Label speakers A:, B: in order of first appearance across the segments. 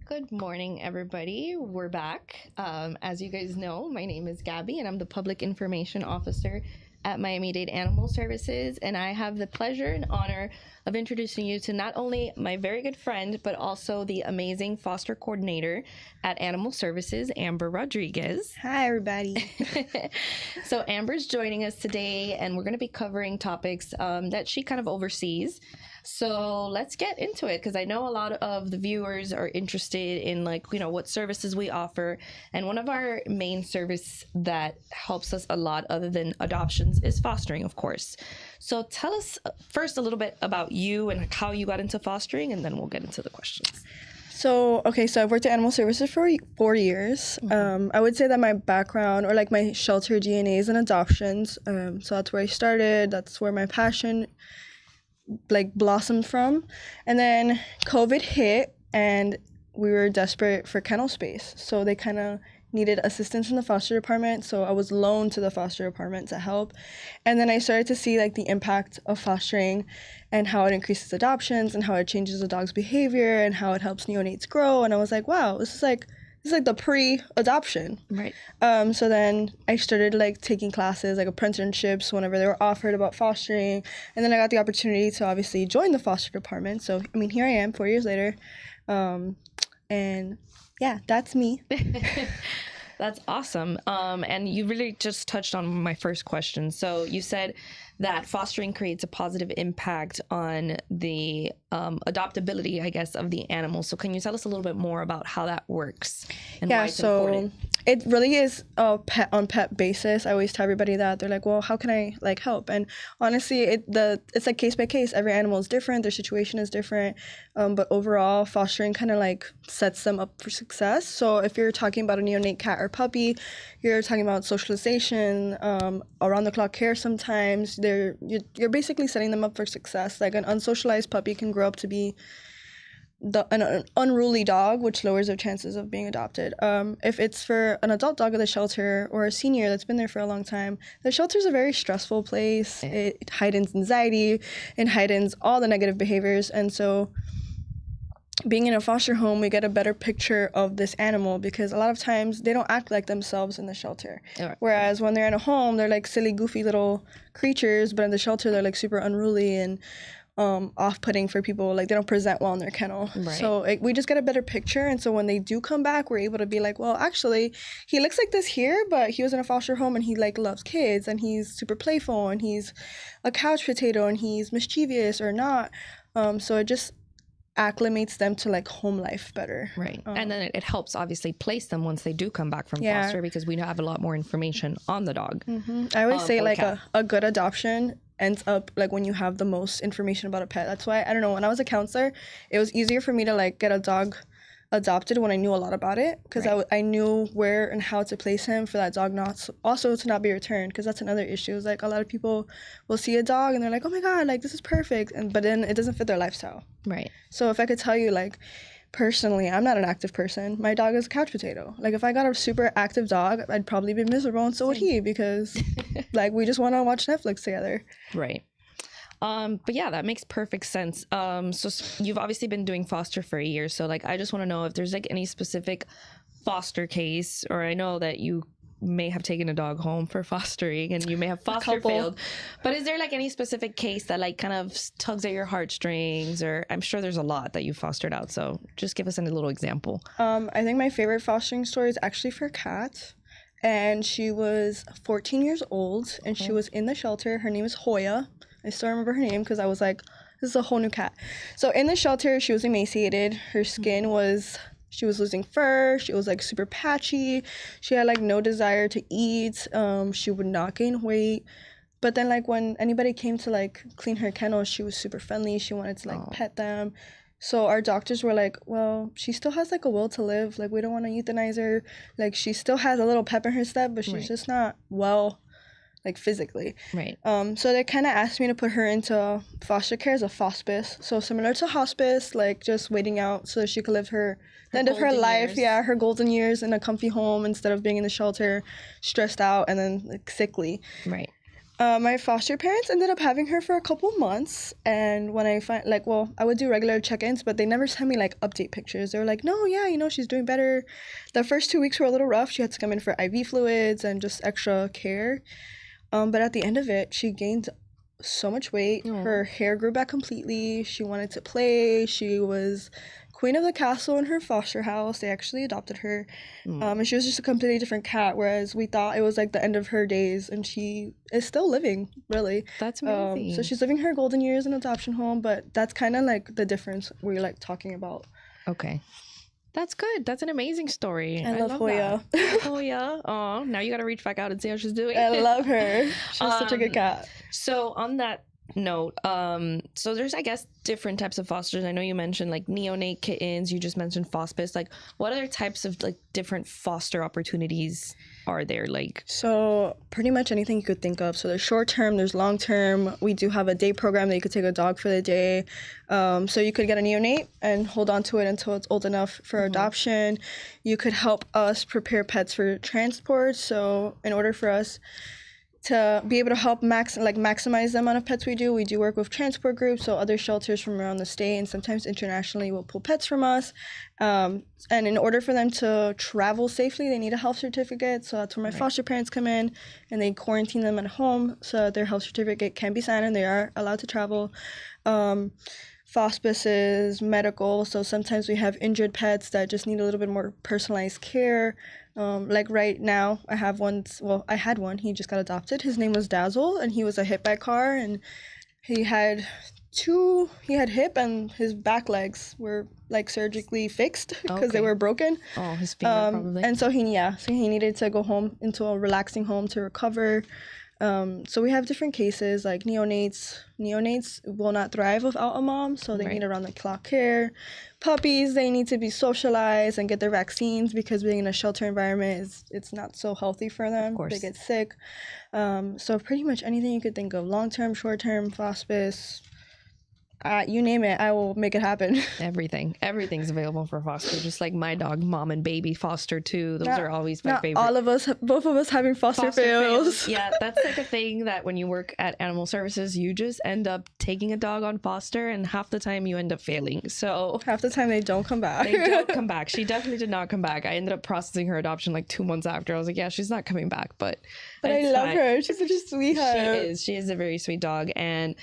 A: Good morning, everybody. We're back. As you guys know, my name is Gabi, and I'm the Public Information Officer at Miami-Dade Animal Services. And I have the pleasure and honor of introducing you to not only my very good friend, but also the amazing foster coordinator at Animal Services, Amber Rodriguez.
B: Hi, everybody.
A: So Amber's joining us today, and we're going to be covering topics that she kind of oversees. So let's get into it, because I know a lot of the viewers are interested in, like, what services we offer. And one of our main service that helps us a lot, other than adoptions, is fostering, of course. So tell us first a little bit about you and how you got into fostering, and then we'll get into the questions.
B: So I've worked at Animal Services for 4 years. I would say that my background, or like my shelter DNA, is in adoptions. So that's where I started. That's where my passion blossomed from. And then COVID hit and we were desperate for kennel space. So they kind of needed assistance from the foster department. So I was loaned to the foster department to help. And then I started to see the impact of fostering and how it increases adoptions and how it changes the dog's behavior and how it helps neonates grow. And I was like, wow, this is like the pre-adoption.
A: Right.
B: So then I started taking classes, apprenticeships whenever they were offered about fostering. And then I got the opportunity to obviously join the foster department. So, here I am 4 years later. And yeah, that's me.
A: That's awesome. And you really just touched on my first question. So you said that fostering creates a positive impact on the adoptability, I guess, of the animal. So can you tell us a little bit more about how that works and why it's important?
B: It really is a pet on pet basis. I always tell everybody that. They're like, well, how can I help? And honestly, it's case by case. Every animal is different. Their situation is different. But overall, fostering kind of sets them up for success. So if you're talking about a neonate cat or puppy, you're talking about socialization, around the clock care sometimes. You're basically setting them up for success. Like an unsocialized puppy can grow up to be an unruly dog, which lowers their chances of being adopted. If it's for an adult dog at the shelter or a senior that's been there for a long time, the shelter is a very stressful place. It heightens anxiety and heightens all the negative behaviors. And so being in a foster home, we get a better picture of this animal because a lot of times they don't act like themselves in the shelter. Right. Whereas when they're in a home, they're silly, goofy little creatures, but in the shelter, they're super unruly and off-putting for people. They don't present well in their kennel. Right. So we just get a better picture. And so when they do come back, we're able to be like, well, actually, he looks like this here, but he was in a foster home and he loves kids and he's super playful and he's a couch potato and he's mischievous or not. So it just acclimates them to home life better.
A: Right. And then it helps obviously place them once they do come back from foster, because we have a lot more information on the dog.
B: Mm-hmm. I always say a good adoption ends up when you have the most information about a pet. That's why, I don't know, when I was a counselor, it was easier for me to get a dog adopted when I knew a lot about it, because right. I knew where and how to place him for that dog to not be returned, because that's another issue. It's a lot of people will see a dog and they're like, oh my god, this is perfect, but then it doesn't fit their lifestyle.
A: Right.
B: So if I could tell you, personally, I'm not an active person. My dog is a couch potato. If I got a super active dog, I'd probably be miserable, and so would he, because we just want to watch Netflix together.
A: Right. But yeah, that makes perfect sense. So you've obviously been doing foster for a year. So I just want to know if there's any specific foster case, or I know that you may have taken a dog home for fostering and you may have foster failed, but is there any specific case that kind of tugs at your heartstrings? Or I'm sure there's a lot that you fostered out. So just give us a little example.
B: I think my favorite fostering story is actually for a cat. And she was 14 years old and she was in the shelter. Her name is Hoya. I still remember her name because I was like, this is a whole new cat. So in the shelter, she was emaciated. Her skin she was losing fur. She was super patchy. She had no desire to eat. She would not gain weight. But then when anybody came to clean her kennel, she was super friendly. She wanted to pet them. So our doctors were like, well, she still has a will to live. We don't want to euthanize her. She still has a little pep in her step, but she's just not well physically.
A: Right.
B: So they kind of asked me to put her into foster care as a hospice. So similar to hospice, just waiting out so that she could live the end of her life. Years. Yeah, her golden years in a comfy home instead of being in the shelter, stressed out and then sickly.
A: Right.
B: My foster parents ended up having her for a couple months, and when I find I would do regular check-ins, but they never sent me like update pictures. They were like, no, yeah, she's doing better. The first 2 weeks were a little rough. She had to come in for IV fluids and just extra care. But at the end of it, she gained so much weight. Her hair grew back completely. She wanted to play. She was queen of the castle in her foster house. They actually adopted her. And she was just a completely different cat, whereas we thought it was like the end of her days, and she is still living, really.
A: That's amazing.
B: So she's living her golden years in an adoption home, but that's kind of like the difference we're like talking about.
A: Okay. That's good. That's an amazing story.
B: I love Hoya.
A: Hoya. Oh, now you got to reach back out and see how she's doing.
B: I love her. She's such a good cat.
A: So on that note, so there's, I guess, different types of fosters. I know you mentioned like neonate kittens. You just mentioned hospice. Like, what other types of like different foster opportunities are there? Like,
B: so pretty much anything you could think of. So there's short term, there's long term. We do have a day program that you could take a dog for the day. So you could get a neonate and hold on to it until it's old enough for adoption. You could help us prepare pets for transport. So in order for us to be able to help maximize the amount of pets we do work with transport groups, so other shelters from around the state and sometimes internationally will pull pets from us. And in order for them to travel safely, they need a health certificate. So that's where my foster parents come in, and they quarantine them at home so that their health certificate can be signed and they are allowed to travel. Hospices, medical. So sometimes we have injured pets that just need a little bit more personalized care. Like right now, I had one. He just got adopted. His name was Dazzle, and he was hit by a car, and he had hip and his back legs were like surgically fixed because they were broken.
A: Oh, his finger probably.
B: And so he needed to go home into a relaxing home to recover. So we have different cases like neonates. Neonates will not thrive without a mom, so they need around-the-clock care. Puppies, they need to be socialized and get their vaccines because being in a shelter environment it's not so healthy for them. Of course. They get sick. So pretty much anything you could think of, long-term, short-term, hospice, you name it, I will make it happen. Everything's available for foster. Just like my dog, Mom and Baby foster too. Those are always my favorite. Both of us having foster fails.
A: Yeah, that's like a thing that when you work at animal services, you just end up taking a dog on foster, and half the time you end up failing. So
B: half the time they don't come back.
A: They don't come back. She definitely did not come back. I ended up processing her adoption like 2 months after. I was like, yeah, she's not coming back, but
B: I love her. She's such a sweetheart.
A: She is a very sweet dog, and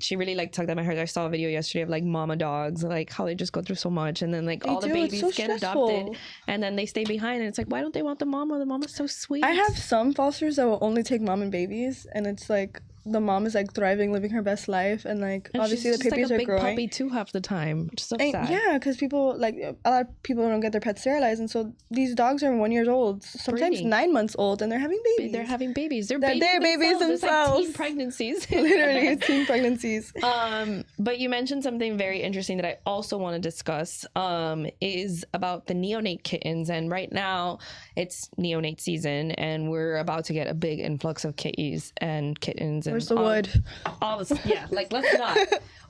A: she really like tugged at my heart. I saw a video yesterday of like mama dogs, like how they just go through so much, and then like all the babies get adopted and then they stay behind, and it's like, why don't they want the mama's so sweet.
B: I have some fosters that will only take mom and babies, and it's like the mom is like thriving, living her best life, and like obviously the babies are growing. She's like a big puppy too half the time, which is so sad. Yeah, because people like a lot of people don't get their pets sterilized, and so these dogs are 1 year old, sometimes 9 months old, and they're having babies.
A: They're
B: babies themselves. It's like
A: teen pregnancies.
B: Literally teen pregnancies.
A: But you mentioned something very interesting that I also want to discuss. Is about the neonate kittens, and right now it's neonate season, and we're about to get a big influx of kitties and kittens.
B: Where's the wood?
A: All this, yeah, like let's not.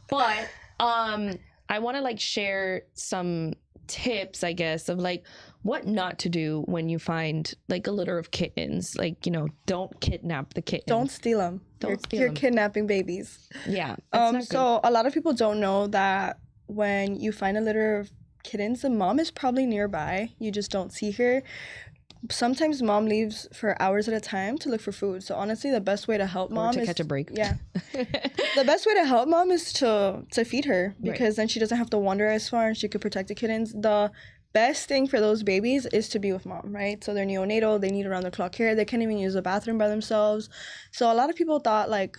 A: But I want to like share some tips, I guess, of like what not to do when you find like a litter of kittens. Like, don't kidnap the kittens.
B: Don't steal them. You're kidnapping babies.
A: Yeah.
B: So a lot of people don't know that when you find a litter of kittens, the mom is probably nearby. You just don't see her. Sometimes mom leaves for hours at a time to look for food. So honestly, the best way to help mom is
A: catch a break.
B: Yeah. The best way to help mom is to feed her, because then she doesn't have to wander as far and she could protect the kittens. The best thing for those babies is to be with mom, right? So they're neonatal, they need around-the-clock care, they can't even use the bathroom by themselves. So a lot of people thought like,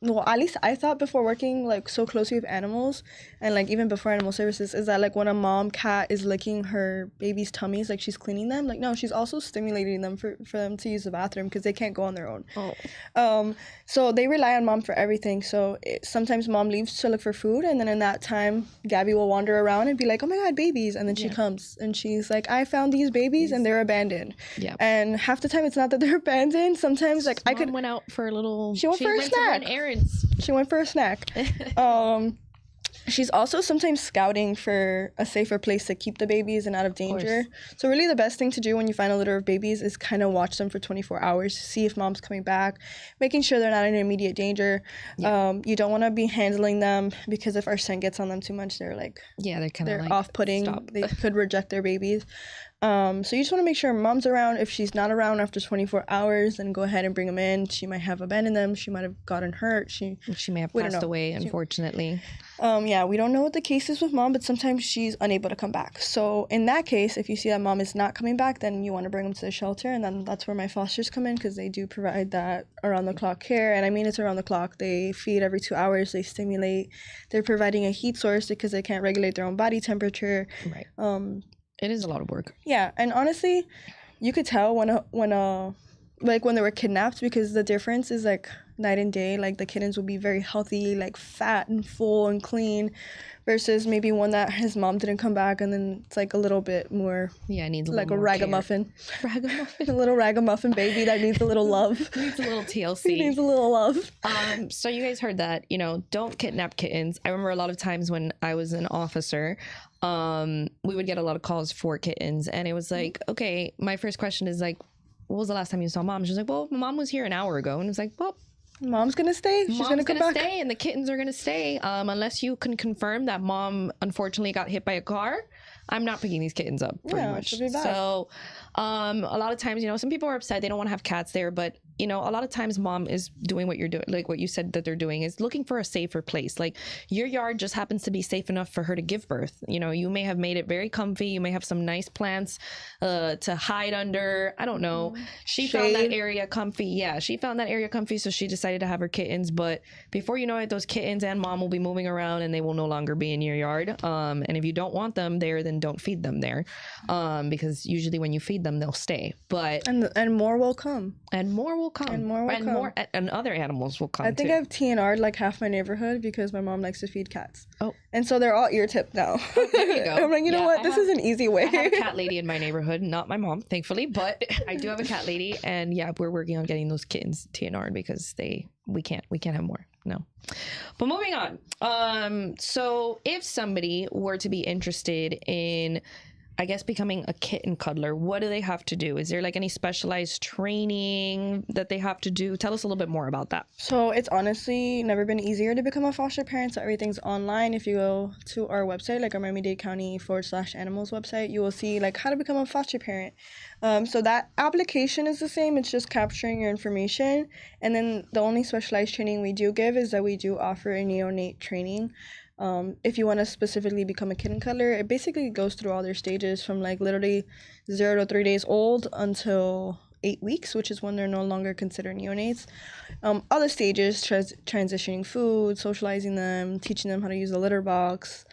B: well, at least I thought before working like so closely with animals, and like even before animal services, is that like when a mom cat is licking her baby's tummies, like she's cleaning them, like no, she's also stimulating them for them to use the bathroom because they can't go on their own. So they rely on mom for everything. So sometimes mom leaves to look for food, and then in that time Gabi will wander around and be like, oh my god, babies, and then she comes and she's like, I found these babies and they're abandoned. Yeah. And half the time it's not that they're abandoned. Sometimes like
A: Mom went for a snack.
B: She went for a snack. She's also sometimes scouting for a safer place to keep the babies and out of danger. So really the best thing to do when you find a litter of babies is kind of watch them for 24 hours to see if mom's coming back, making sure they're not in immediate danger. You don't want to be handling them because if our scent gets on them too much, they're like,
A: they're kind of like
B: off-putting.
A: Stop.
B: They could reject their babies. So you just want to make sure mom's around. If she's not around after 24 hours, then go ahead and bring them in. She might have abandoned them. She might have gotten hurt. She
A: may have passed away, unfortunately.
B: We don't know what the case is with mom, but sometimes she's unable to come back. So in that case, if you see that mom is not coming back, then you want to bring them to the shelter, and then that's where my fosters come in, because they do provide that around-the-clock care. And I mean, it's around the clock. They feed every 2 hours. They stimulate. They're providing a heat source because they can't regulate their own body temperature.
A: Right. It is a lot of work.
B: Yeah, and honestly, you could tell when they were kidnapped, because the difference is like night and day. Like the kittens will be very healthy, like fat and full and clean, versus maybe one that his mom didn't come back, and then it's like a little bit more.
A: Yeah, it needs
B: like a ragamuffin.
A: Ragamuffin.
B: A little ragamuffin baby that needs a little love.
A: Needs a little TLC.
B: He needs a little love.
A: So you guys heard that, don't kidnap kittens. I remember a lot of times when I was an officer, we would get a lot of calls for kittens, and it was like, okay, my first question is like, what was the last time you saw mom? She was like, well, mom was here an hour ago. And it was like, well,
B: mom's gonna stay. She's gonna come back.
A: Stay, and the kittens are gonna stay, unless you can confirm that mom unfortunately got hit by a car. I'm not picking these kittens up, pretty much. So a lot of times, some people are upset, they don't want to have cats there, but a lot of times mom is doing what you're doing, like what you said that they're doing, is looking for a safer place. Like your yard just happens to be safe enough for her to give birth. You may have made it very comfy, you may have some nice plants to hide under. I don't know. She found that area comfy. So she decided to have her kittens, but before you know it, those kittens and mom will be moving around, and they will no longer be in your yard. And if you don't want them there, then don't feed them there, because usually when you feed them, they'll stay. But
B: and more will come.
A: And other animals will come.
B: I think
A: too.
B: I've TNR'd like half my neighborhood because my mom likes to feed cats.
A: Oh,
B: and so they're all ear tipped now.
A: Oh, there you go.
B: I'm like, you know what? This is an easy way.
A: I have a cat lady in my neighborhood, not my mom, thankfully, but I do have a cat lady, and yeah, we're working on getting those kittens TNR'd because we can't have more. No. But moving on. So if somebody were to be interested in, I guess, becoming a kitten cuddler, what do they have to do? Is there like any specialized training that they have to do? Tell us a little bit more about that.
B: So it's honestly never been easier to become a foster parent. So everything's online. If you go to our website, like our Miami-Dade County /animals website, you will see like how to become a foster parent. So that application is the same. It's just capturing your information. And then the only specialized training we do give is that we do offer a neonate training. If you want to specifically become a kitten cuddler, it basically goes through all their stages from like literally 0 to 3 days old until 8 weeks, which is when they're no longer considered neonates. Other stages, transitioning food, socializing them, teaching them how to use a litter box.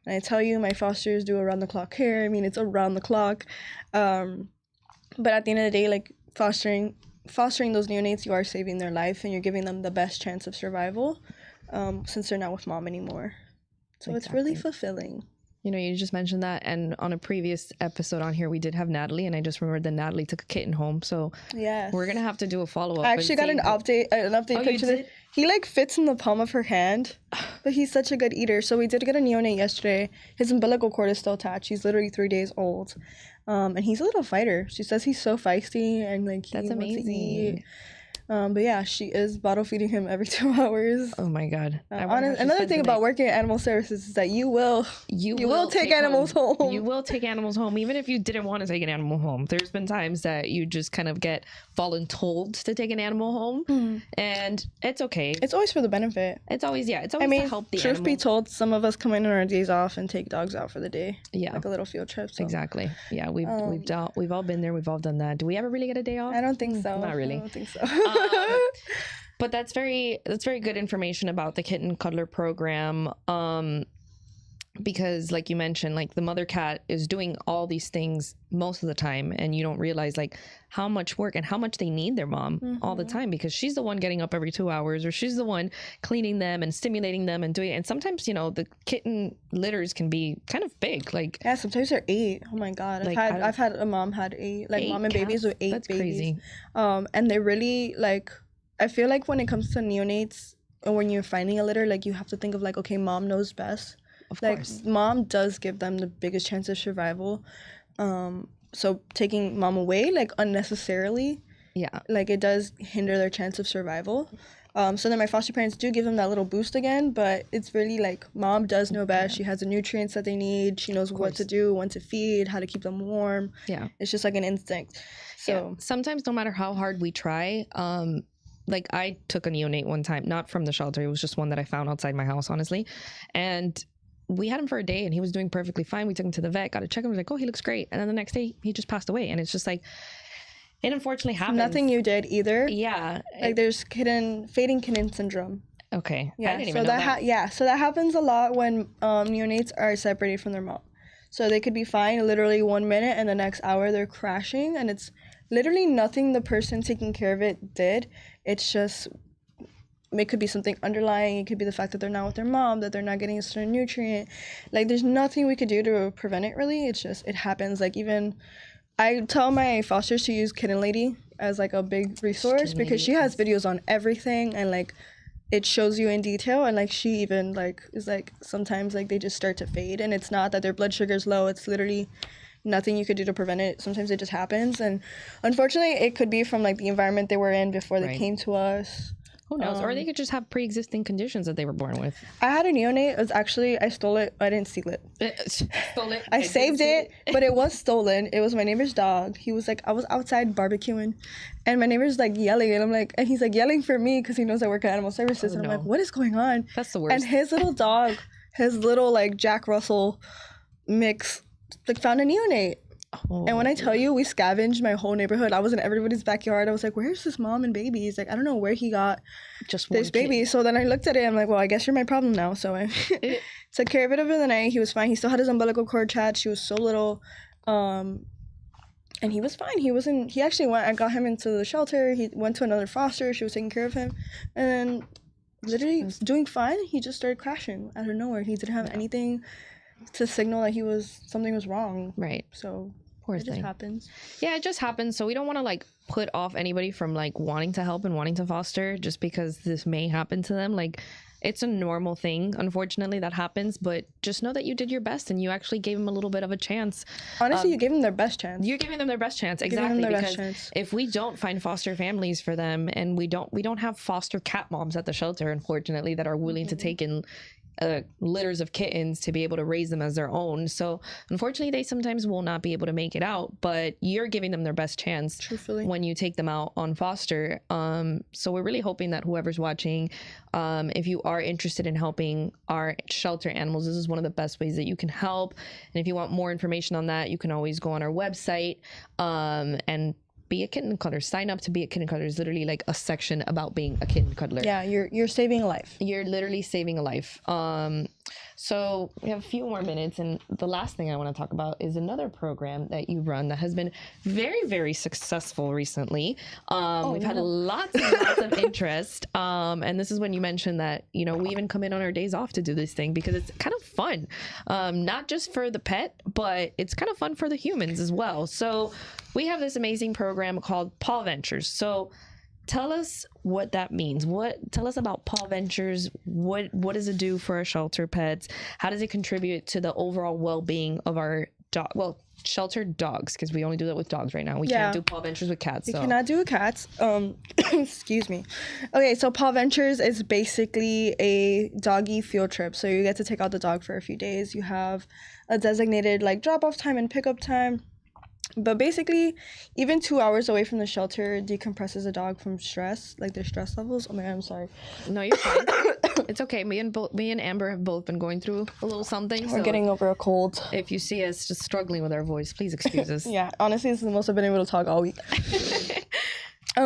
B: And I tell you, my fosters do around-the-clock care. I mean, it's around the clock. But at the end of the day, like fostering those neonates, you are saving their life, and you're giving them the best chance of survival, since they're not with mom anymore. So It's really fulfilling.
A: You just mentioned that, and on a previous episode on here, we did have Natalie, and I just remembered that Natalie took a kitten home. So
B: yes,
A: we're gonna have to do a follow-up.
B: I actually got an update picture. He like fits in the palm of her hand, but he's such a good eater. So we did get a neonate yesterday. His umbilical cord is still attached. He's literally 3 days old, and he's a little fighter. She says he's so feisty, and like
A: that's amazing.
B: To eat. But yeah, she is bottle feeding him every 2 hours.
A: Oh my god!
B: Another thing about working at animal services is that you will take animals home.
A: You will take animals home, even if you didn't want to take an animal home. There's been times that you just kind of get voluntold to take an animal home, and it's okay.
B: It's always for the benefit.
A: It's always to help the
B: truth
A: animal.
B: Be told, some of us come in on our days off and take dogs out for the day.
A: Yeah,
B: like a little field trip. So.
A: Exactly. Yeah, we've all been there. We've all done that. Do we ever really get a day off?
B: I don't think so.
A: Not really.
B: I don't think so.
A: But that's very good information about the kitten cuddler program, because like you mentioned, like the mother cat is doing all these things most of the time, and you don't realize like how much work and how much they need their mom all the time, because she's the one getting up every 2 hours, or she's the one cleaning them and stimulating them and doing it. And sometimes the kitten litters can be kind of big, like
B: yeah, sometimes they're 8. Oh my god,
A: like,
B: I've had a mom had 8, like 8 mom and cats? Babies with 8
A: That's
B: babies.
A: Crazy.
B: And they really like, I feel like when it comes to neonates, when you're finding a litter, like you have to think of like, okay, mom knows best.
A: Of
B: Like
A: course.
B: mom does give them the biggest chance of survival. So taking mom away like unnecessarily,
A: Yeah.
B: like it does hinder their chance of survival. So then my foster parents do give them that little boost again, but it's really like mom does know best. She has the nutrients that they need. She knows what to do, when to feed, how to keep them warm.
A: Yeah.
B: It's just like an instinct. So
A: sometimes no matter how hard we try, like I took a neonate one time, not from the shelter. It was just one that I found outside my house, honestly. And we had him for a day and he was doing perfectly fine. We took him to the vet, got to check him. I was like, oh, he looks great. And then the next day he just passed away. And it's just like, it unfortunately happens.
B: Nothing you did either.
A: Yeah.
B: Like there's fading kitten syndrome.
A: Okay.
B: Yeah.
A: I didn't even know that.
B: So that happens a lot when neonates are separated from their mom. So they could be fine literally 1 minute and the next hour they're crashing, and it's literally nothing the person taking care of it did. It's just, it could be something underlying. It could be the fact that they're not with their mom, that they're not getting a certain nutrient. Like there's nothing we could do to prevent it really. It's just, it happens. Like even I tell my fosters to use Kitten Lady as like a big resource because she has videos on everything, and like it shows you in detail, and like she even like is like sometimes like they just start to fade, and it's not that their blood sugar is low. It's literally nothing you could do to prevent it. Sometimes it just happens, and unfortunately it could be from like the environment they were in before they came to us.
A: Who knows? Or they could just have pre-existing conditions that they were born with.
B: I had a neonate. It was actually, I stole it. I didn't steal it.
A: Stole it.
B: I saved it, but it was stolen. It was my neighbor's dog. He was like, I was outside barbecuing, and my neighbor's like yelling, and I'm like, and he's like yelling for me because he knows I work at Animal Services, and I'm like, what is going on?
A: That's the worst.
B: And his little dog, his little like Jack Russell mix, like found a neonate. Oh. And when I tell you, we scavenged my whole neighborhood. I was in everybody's backyard. I was like, where's this mom and baby? He's like, I don't know where he got
A: just
B: this baby. So then I looked at it. I'm like, well, I guess you're my problem now. So I took care of it over the night. He was fine. He still had his umbilical cord attached. She was so little. And he was fine. He actually went, I got him into the shelter. He went to another foster. She was taking care of him. And then literally doing fine. He just started crashing out of nowhere. He didn't have anything to signal that something was wrong.
A: Right.
B: So
A: it
B: just happens.
A: Yeah, it just happens. So we don't want to like put off anybody from like wanting to help and wanting to foster just because this may happen to them. Like it's a normal thing, unfortunately, that happens, but just know that you did your best and you actually gave them a little bit of a chance.
B: Honestly, you gave them their best chance.
A: You're giving them their best chance. Exactly. Because if we don't find foster families for them, and we don't have foster cat moms at the shelter, unfortunately, that are willing to take in litters of kittens to be able to raise them as their own. So unfortunately they sometimes will not be able to make it out, but you're giving them their best chance. Truthfully. When you take them out on foster. So we're really hoping that whoever's watching, if you are interested in helping our shelter animals, this is one of the best ways that you can help. And if you want more information on that, you can always go on our website and be a kitten cuddler. Sign up to be a kitten cuddler. Is literally like a section about being a kitten cuddler.
B: Yeah, you're saving a life.
A: You're literally saving a life. So we have a few more minutes, and the last thing I want to talk about is another program that you run that has been very, very successful recently. We've had lots and lots of interest. And this is when you mentioned that, you know, we even come in on our days off to do this thing because it's kind of fun. Not just for the pet, but it's kind of fun for the humans as well. So we have this amazing program called Paw Ventures. So tell us what that means. Tell us about Paw Ventures. What does it do for our shelter pets? How does it contribute to the overall well-being of our dog? Well, sheltered dogs, because we only do that with dogs right now. We can't do Paw Ventures with cats.
B: We cannot do with cats. Excuse me. Okay, so Paw Ventures is basically a doggy field trip. So you get to take out the dog for a few days. You have a designated like drop-off time and pickup time. But basically, even 2 hours away from the shelter decompresses a dog from stress, like their stress levels. Oh my God, I'm sorry.
A: No, you're fine. It's okay. Me and Amber have both been going through a little something.
B: We're getting over a cold.
A: If you see us just struggling with our voice, please excuse us.
B: Yeah, honestly, this is the most I've been able to talk all week.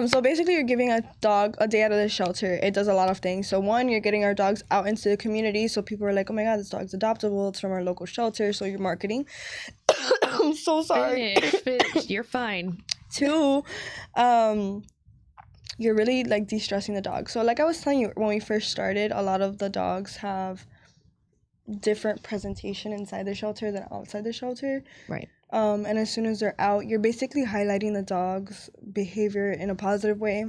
B: So basically, you're giving a dog a day out of the shelter. It does a lot of things. So one, you're getting our dogs out into the community. So people are like, oh my God, this dog's adoptable. It's from our local shelter. So you're marketing. I'm so sorry.
A: Finish. You're fine.
B: Two, you're really like de-stressing the dog. So like I was telling you, when we first started, a lot of the dogs have different presentation inside the shelter than outside the shelter.
A: Right.
B: And as soon as they're out, you're basically highlighting the dog's behavior in a positive way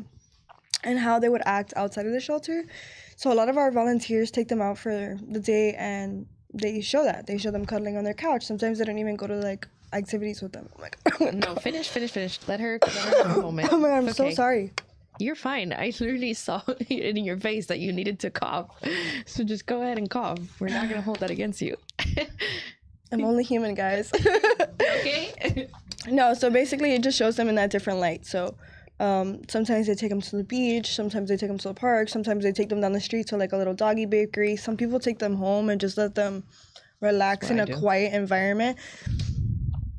B: and how they would act outside of the shelter. So a lot of our volunteers take them out for the day, and they show them cuddling on their couch. Sometimes they don't even go to like activities with them. I'm like,
A: no, finish. Let her have a moment.
B: Oh my God, I'm so sorry.
A: You're fine. I literally saw it in your face that you needed to cough. So just go ahead and cough. We're not going to hold that against you.
B: I'm only human, guys.
A: Okay.
B: No, so basically it just shows them in that different light. So sometimes they take them to the beach, sometimes they take them to the park, sometimes they take them down the street to like a little doggy bakery. Some people take them home and just let them relax in a quiet environment.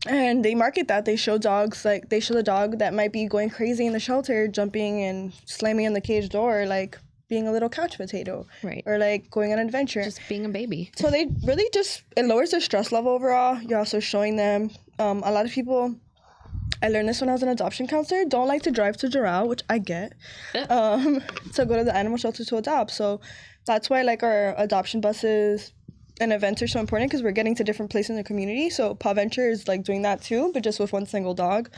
B: And they market that. They show dogs, like they show the dog that might be going crazy in the shelter, jumping and slamming on the cage door, like being a little couch potato.
A: Right.
B: Or like going on an adventure.
A: Just being a baby.
B: So they really just, it lowers their stress level overall. You're also showing them, a lot of people, I learned this when I was an adoption counselor, don't like to drive to Doral, which I get, to go to the animal shelter to adopt. So that's why like our adoption buses and events are so important, because we're getting to different places in the community. So Paw Venture is like doing that too, but just with one single dog.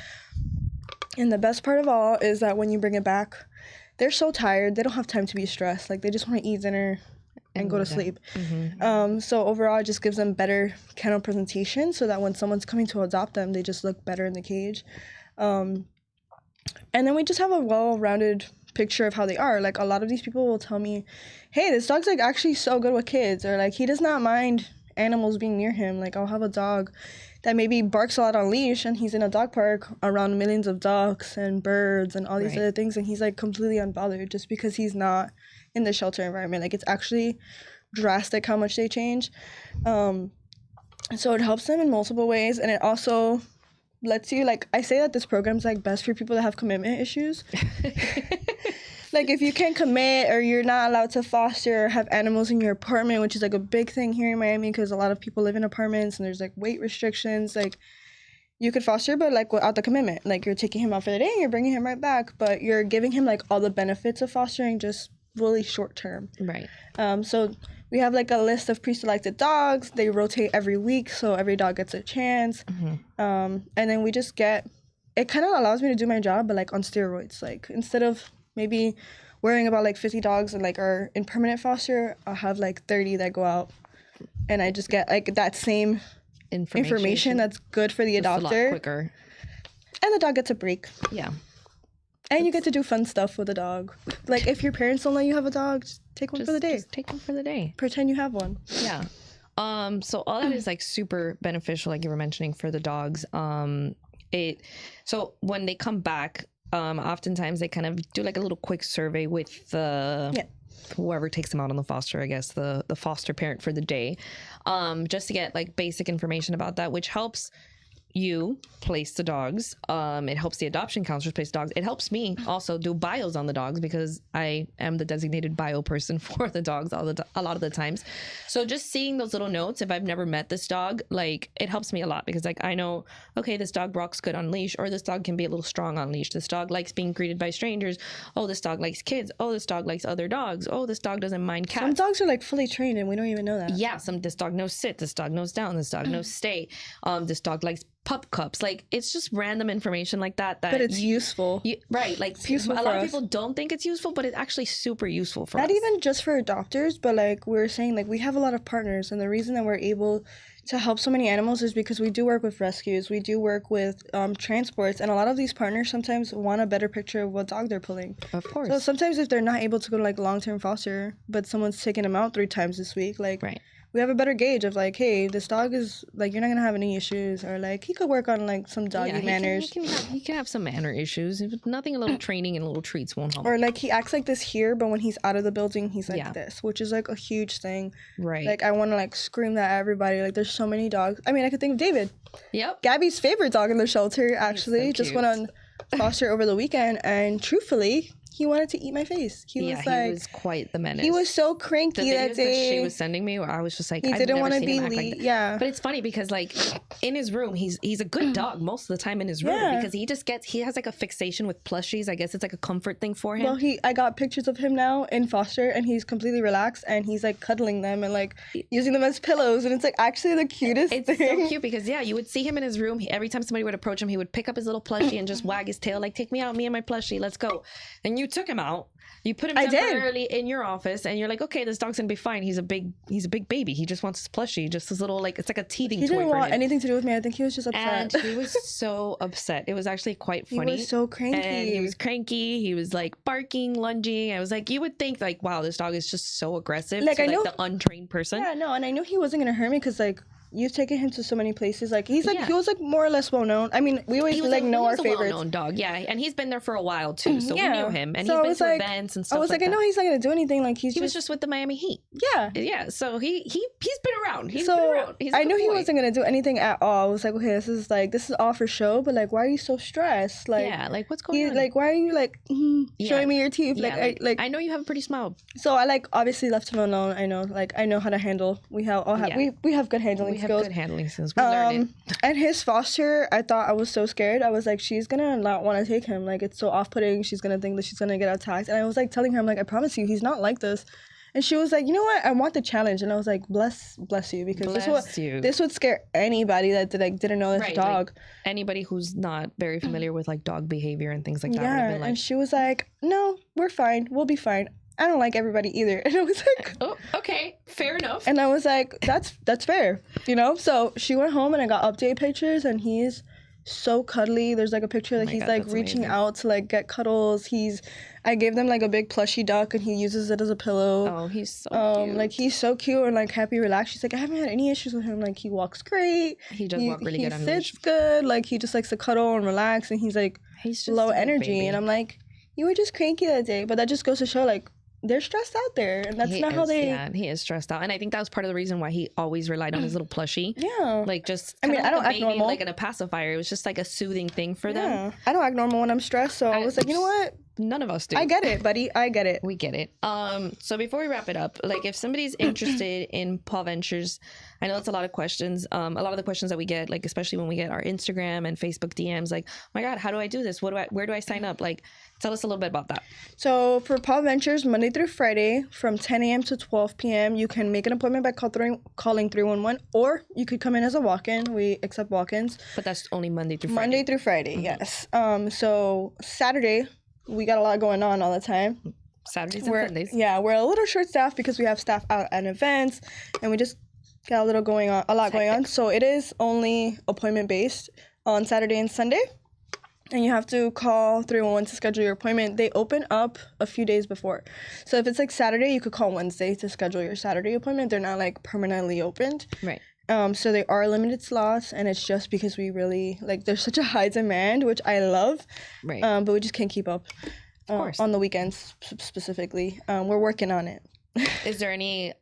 B: And the best part of all is that when you bring it back, they're so tired, they don't have time to be stressed. Like they just want to eat dinner and go to sleep. Mm-hmm. So overall, it just gives them better kennel presentation, so that when someone's coming to adopt them, they just look better in the cage. And then we just have a well-rounded picture of how they are. Like a lot of these people will tell me, hey, this dog's like actually so good with kids, or like he does not mind animals being near him. Like I'll have a dog that maybe barks a lot on leash, and he's in a dog park around millions of ducks and birds and all these other things, and he's like completely unbothered just because he's not in the shelter environment. Like it's actually drastic how much they change. So it helps them in multiple ways, and it also lets you, like, I say that this program's like best for people that have commitment issues. Like if you can't commit, or you're not allowed to foster or have animals in your apartment, which is like a big thing here in Miami because a lot of people live in apartments and there's like weight restrictions, like you could foster, but like without the commitment. Like you're taking him out for the day and you're bringing him right back, but you're giving him like all the benefits of fostering, just really short term.
A: Right.
B: So we have like a list of pre-selected dogs. They rotate every week, so every dog gets a chance. Mm-hmm. And then we just get, it kind of allows me to do my job, but like on steroids. Like instead of maybe worrying about like 50 dogs and like are in permanent foster, I'll have like 30 that go out, and I just get like that same information that's good for the adopter. A lot quicker. And the dog gets a break. Yeah. And you get to do fun stuff with a dog. Like if your parents don't let you have a dog, just take one for the day.
A: Just take one for the day.
B: Pretend you have one.
A: Yeah. So all that is like super beneficial, like you were mentioning, for the dogs. So when they come back, oftentimes they kind of do like a little quick survey with whoever takes them out on the foster, I guess, the foster parent for the day, just to get like basic information about that, which helps you place the dogs. It helps the adoption counselors place dogs. It helps me also do bios on the dogs, because I am the designated bio person for the dogs a lot of the times. So just seeing those little notes, if I've never met this dog, like it helps me a lot, because like I know, okay, this dog walks good on leash, or this dog can be a little strong on leash. This dog likes being greeted by strangers. Oh, this dog likes kids. Oh, this dog likes other dogs. Oh, this dog doesn't mind cats.
B: Some dogs are like fully trained and we don't even know that.
A: Yeah, this dog knows sit. This dog knows down. This dog knows stay. This dog likes pup cups. Like it's just random information like that but
B: it's useful.
A: Right, like it's useful. A lot of people don't think it's useful, but it's actually super useful for us.
B: Not even just for adopters, but like we were saying, like we have a lot of partners, and the reason that we're able to help so many animals is because we do work with rescues, we do work with transports, and a lot of these partners sometimes want a better picture of what dog they're pulling.
A: Of course.
B: So sometimes if they're not able to go to like long-term foster, but someone's taking them out 3 times this week, like we have a better gauge of like, hey, this dog is like, you're not gonna have any issues, or like he could work on like some doggy manners.
A: He can have some manner issues. Nothing, a little training and little treats won't help.
B: Or like he acts like this here, but when he's out of the building, he's like this, which is like a huge thing. Right. Like I want to like scream that at everybody. Like there's so many dogs. I mean, I could think of David. Yep. Gabby's favorite dog in the shelter actually just went on foster over the weekend, and truthfully, he wanted to eat my face. He was quite the menace. He was so cranky that day.
A: That she was sending me, where I was just like,
B: he didn't want to be
A: But it's funny because like in his room, he's a good dog most of the time in his room, because he has like a fixation with plushies. I guess it's like a comfort thing for him.
B: Well, I got pictures of him now in foster, and he's completely relaxed, and he's like cuddling them and like using them as pillows, and it's like actually the cutest thing.
A: It's so cute because you would see him in his room. Every time somebody would approach him, he would pick up his little plushie and just wag his tail like, take me out, me and my plushie, let's go. And you you took him out. You put him
B: I did.
A: temporarily in your office, and you're like, okay, this dog's gonna be fine. He's a big baby. He just wants his plushie, just his little, like, it's like a teething toy.
B: He didn't
A: for
B: want
A: him.
B: anything to do with me. I think he was just upset.
A: And he was so upset. It was actually quite funny.
B: He was so cranky.
A: And he was cranky. He was like barking, lunging. I was like, you would think like, wow, this dog is just so aggressive.
B: Like,
A: to,
B: I know
A: the untrained person.
B: Yeah, no, and I knew he wasn't gonna hurt me because like you've taken him to so many places. Like he's like
A: Yeah.
B: he was like more or less well known. I mean, we always like know our favorites.
A: Well-known dog, yeah, and he's been there for a while too, so
B: Yeah.
A: we knew him, and
B: So I
A: he's been
B: was
A: to
B: like-
A: events and stuff.
B: I was like, I
A: that.
B: know he's not gonna do anything. Like he
A: was just with the Miami Heat.
B: Yeah.
A: So he's been around. He's
B: So
A: been around. He's a
B: I
A: good
B: knew he
A: boy.
B: wasn't gonna do anything at all. I was like, okay, this is all for show, but like, why are you so stressed? Like,
A: Yeah, like what's going on?
B: like, why are you like
A: Yeah.
B: showing me your teeth?
A: Yeah,
B: Like,
A: I know you have a pretty smile.
B: so I like obviously left him alone. I know how to handle. We have good handling
A: We have
B: skills.
A: good handling skills. We learn it.
B: And his foster, I thought I was so scared. I was like, she's gonna not want to take him. Like, it's so off-putting. She's gonna think that she's gonna get attacked. And I was like telling her, I'm like, I promise you, he's not like this. And she was like, you know what? I want the challenge. And I was like, bless you, because this would scare anybody that didn't know this
A: Right,
B: dog.
A: like, anybody who's not very familiar with like dog behavior and things like that. would
B: Yeah,
A: have been like,
B: and she was like, no, we're fine. We'll be fine. I don't like everybody either. And I was like,
A: oh, okay, fair enough.
B: and I was like, that's fair, you know? So she went home and I got update pictures and he's so cuddly. There's like a picture that
A: my
B: he's
A: God,
B: like
A: that's
B: reaching
A: amazing.
B: out to like get cuddles. I gave them like a big plushy duck and he uses it as a pillow.
A: Oh, he's so cute.
B: Like he's so cute and like happy, relaxed. She's like, I haven't had any issues with him. Like he walks great.
A: He does walk really good on
B: He
A: leash.
B: sits good. Like he just likes to cuddle and relax and he's like
A: He's just
B: low
A: a good
B: energy.
A: baby.
B: And I'm like, you were just cranky that day. But that just goes to show like they're stressed out there and that's not how they.
A: Yeah, he is stressed out, and I think that was part of the reason why he always relied on his little plushie.
B: Yeah.
A: Like just.
B: I mean,
A: kinda
B: I don't
A: like a
B: act
A: baby,
B: normal.
A: like in a pacifier. It was just like a soothing thing for them.
B: Yeah. I don't act normal when I'm stressed. So I was like, you know what?
A: None of us do.
B: I get it, buddy. I get it.
A: We get it. So before we wrap it up, like if somebody's interested in Paw Ventures, I know it's a lot of questions. A lot of the questions that we get, like especially when we get our Instagram and Facebook DMs, like, oh my God, how do I do this? Where do I sign up? Like, tell us a little bit about that.
B: So for Paw Ventures, Monday through Friday from 10 a.m. to 12 p.m., you can make an appointment by calling 311, or you could come in as a walk-in. We accept walk-ins.
A: But that's only Monday through Friday.
B: Monday through Friday, yes. So Saturday, we got a lot going on all the time.
A: Saturdays and Sundays.
B: Yeah, we're a little short-staffed because we have staff out at events, and we just got a lot going on. So it is only appointment-based on Saturday and Sunday. And you have to call 311 to schedule your appointment. They open up a few days before. So if it's like Saturday, you could call Wednesday to schedule your Saturday appointment. They're not like permanently opened.
A: Right.
B: So they are limited slots, and it's just because we really like there's such a high demand, which I love.
A: Right.
B: But we just can't keep up.
A: Of course.
B: On the weekends specifically. We're working on it.
A: Is there any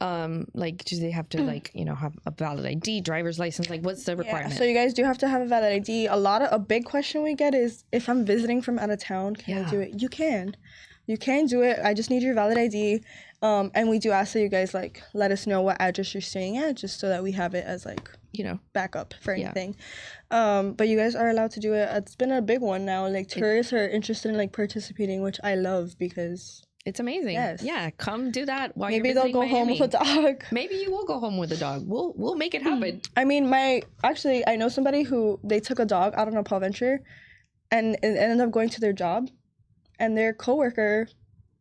A: like do they have to like have a valid ID, driver's license? Like what's the requirement?
B: Yeah, so you guys do have to have a valid ID. A big question we get is if I'm visiting from out of town, can I do it? You can do it. I just need your valid ID. And we do ask that you guys like let us know what address you're staying at, just so that we have it as like backup for anything. But you guys are allowed to do it. It's been a big one now. Like tourists are interested in like participating, which I love because
A: it's amazing. Yes. Yeah, come do that while
B: maybe
A: you're
B: they'll go
A: Miami.
B: home with a dog.
A: Maybe you will go home with a dog. We'll make it happen.
B: I mean, I know somebody who they took a dog out on a paw venture, and it ended up going to their job, and their coworker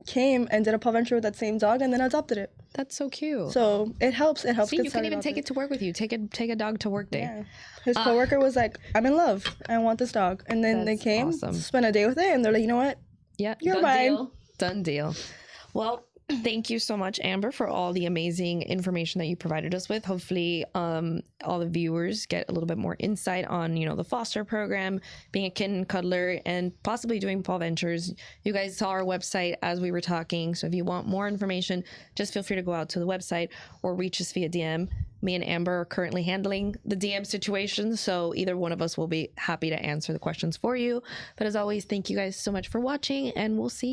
B: came and did a paw venture with that same dog and then adopted it.
A: That's so cute.
B: So it helps.
A: See, you can even take it to work with you. Take a dog to work day.
B: Yeah. His coworker was like, "I'm in love. I want this dog." And then they came, spent a day with it, and they're like, "You know what?
A: Yeah,
B: you're mine."
A: Done deal. Well, thank you so much, Amber, for all the amazing information that you provided us with. Hopefully, all the viewers get a little bit more insight on, the foster program, being a kitten cuddler, and possibly doing Paw Ventures. You guys saw our website as we were talking, so if you want more information, just feel free to go out to the website or reach us via DM. Me and Amber are currently handling the DM situation, so either one of us will be happy to answer the questions for you. But as always, thank you guys so much for watching, and we'll see you